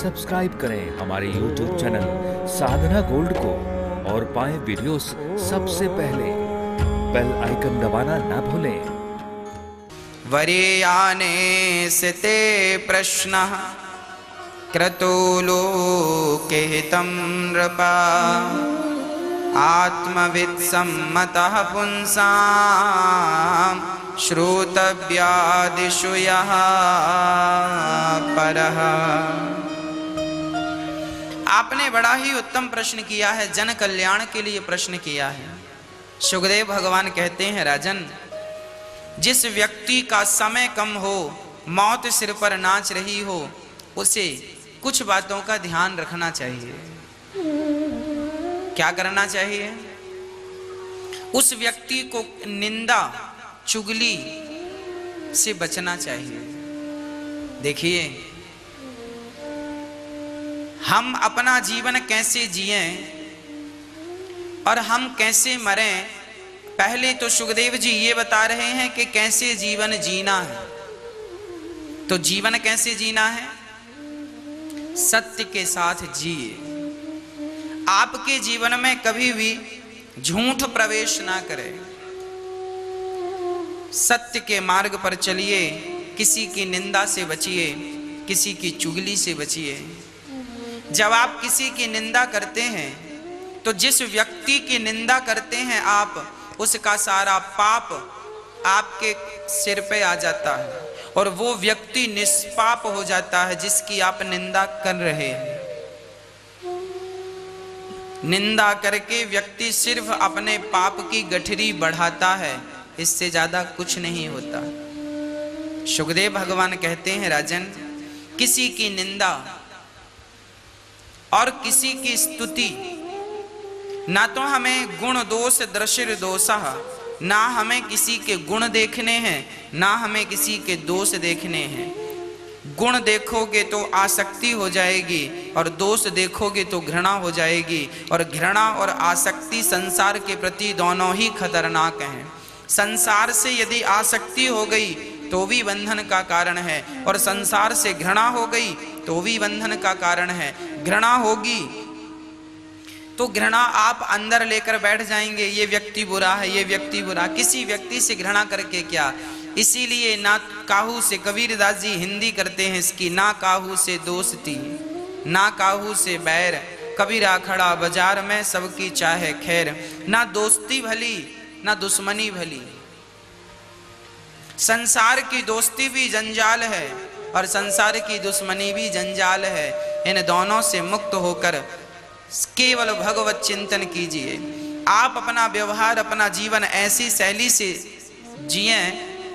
Subscribe करें हमारे YouTube channel साधना gold को और पाएं वीडियोस सबसे पहले। बेल आइकन दबाना ना भूलें। वरीयाने सिते प्रश्नः क्रतुलोके हितं नृपा आत्मवित् सम्मतः पुंसां श्रोतव्यादिषु यः परः। आपने बड़ा ही उत्तम प्रश्न किया है, जन कल्याण के लिए प्रश्न किया है। सुखदेव भगवान कहते हैं, राजन, जिस व्यक्ति का समय कम हो, मौत सिर पर नाच रही हो, उसे कुछ बातों का ध्यान रखना चाहिए। क्या करना चाहिए? उस व्यक्ति को निंदा चुगली से बचना चाहिए। देखिए, हम अपना जीवन कैसे जिएं और हम कैसे मरें, पहले तो सुखदेव जी ये बता रहे हैं कि कैसे जीवन जीना है। तो जीवन कैसे जीना है? सत्य के साथ जिए। आपके जीवन में कभी भी झूठ प्रवेश ना करे। सत्य के मार्ग पर चलिए, किसी की निंदा से बचिए, किसी की चुगली से बचिए। जब आप किसी की निंदा करते हैं तो जिस व्यक्ति की निंदा करते हैं आप, उसका सारा पाप आपके सिर पे आ जाता है और वो व्यक्ति निष्पाप हो जाता है जिसकी आप निंदा कर रहे हैं। निंदा करके व्यक्ति सिर्फ अपने पाप की गठरी बढ़ाता है, इससे ज्यादा कुछ नहीं होता। सुखदेव भगवान कहते हैं, राजन, किसी की निंदा और किसी की स्तुति, ना तो हमें गुण दोष दृशिर दोषः, ना हमें किसी के गुण देखने हैं, ना हमें किसी के दोष देखने हैं। गुण देखोगे तो आसक्ति हो जाएगी और दोष देखोगे तो घृणा हो जाएगी, और घृणा और आसक्ति संसार के प्रति दोनों ही खतरनाक हैं। संसार से यदि आसक्ति हो गई तो भी बंधन का कारण है, और संसार से घृणा हो गई तो भी बंधन का कारण है। घृणा होगी तो घृणा आप अंदर लेकर बैठ जाएंगे, ये व्यक्ति बुरा है, ये व्यक्ति बुरा। किसी व्यक्ति से घृणा करके क्या? इसीलिए ना काहू से, कबीरदास जी हिंदी करते हैं इसकी, ना काहू से दोस्ती, ना काहू से बैर, कबीरा खड़ा बाजार में सबकी चाहे खैर। ना दोस्ती भली ना दुश्मनी भली। संसार की दोस्ती भी जंजाल है और संसार की दुश्मनी भी जंजाल है। इन दोनों से मुक्त होकर केवल भगवत चिंतन कीजिए। आप अपना व्यवहार, अपना जीवन ऐसी शैली से जिए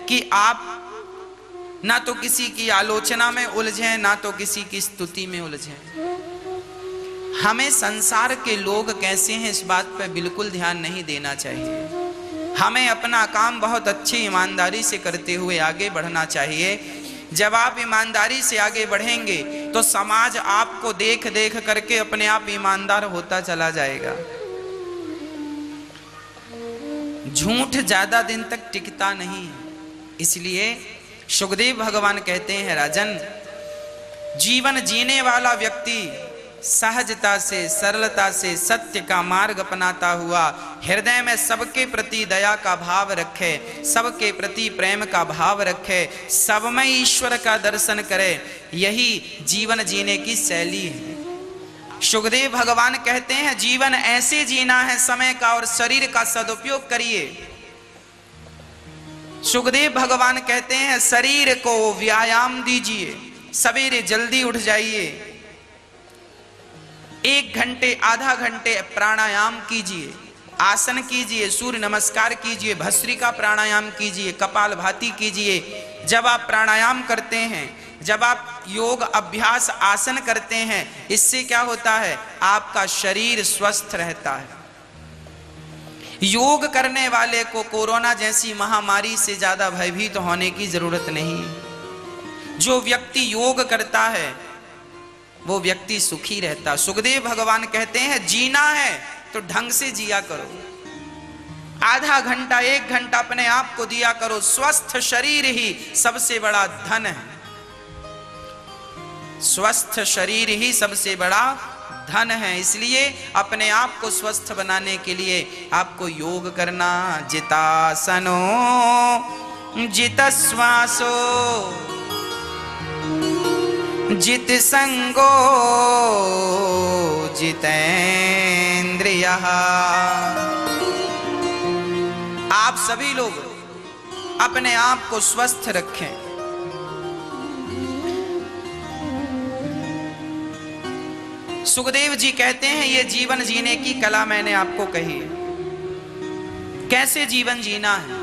कि आप ना तो किसी की आलोचना में उलझें, ना तो किसी की स्तुति में उलझें। हमें संसार के लोग कैसे हैं इस बात पर बिल्कुल ध्यान नहीं देना चाहिए। हमें अपना काम बहुत अच्छी ईमानदारी से करते हुए आगे बढ़ना चाहिए। जब आप ईमानदारी से आगे बढ़ेंगे तो समाज आपको देख देख करके अपने आप ईमानदार होता चला जाएगा। झूठ ज्यादा दिन तक टिकता नहीं है। इसलिए सुखदेव भगवान कहते हैं, राजन, जीवन जीने वाला व्यक्ति सहजता से, सरलता से सत्य का मार्ग अपनाता हुआ हृदय में सबके प्रति दया का भाव रखे, सबके प्रति प्रेम का भाव रखे, सब में ईश्वर का दर्शन करे, यही जीवन जीने की शैली है। सुखदेव भगवान कहते हैं, जीवन ऐसे जीना है समय का और शरीर का सदुपयोग करिए। सुखदेव भगवान कहते हैं, शरीर को व्यायाम दीजिए, सवेरे जल्दी उठ जाइए, 1 घंटे आधा घंटे प्राणायाम कीजिए, आसन कीजिए, सूर्य नमस्कार कीजिए, भस्त्रिका प्राणायाम कीजिए, कपालभाति कीजिए। जब आप प्राणायाम करते हैं, जब आप योग अभ्यास आसन करते हैं, इससे क्या होता है? आपका शरीर स्वस्थ रहता है। योग करने वाले को कोरोना जैसी महामारी से ज्यादा भयभीत होने की जरूरत नहीं। जो व्यक्ति योग करता है वो व्यक्ति सुखी रहता। सुखदेव भगवान कहते हैं, जीना है तो ढंग से जिया करो। आधा घंटा 1 घंटा अपने आप को दिया करो। स्वस्थ शरीर ही सबसे बड़ा धन है। स्वस्थ शरीर ही सबसे बड़ा धन है। इसलिए अपने आप को स्वस्थ बनाने के लिए आपको योग करना। जितासनो जित श्वासो जित संगो जितेंद्रियः। आप सभी लोग अपने आप को स्वस्थ रखें। सुखदेव जी कहते हैं ये जीवन जीने की कला मैंने आपको कही है। कैसे जीवन जीना है,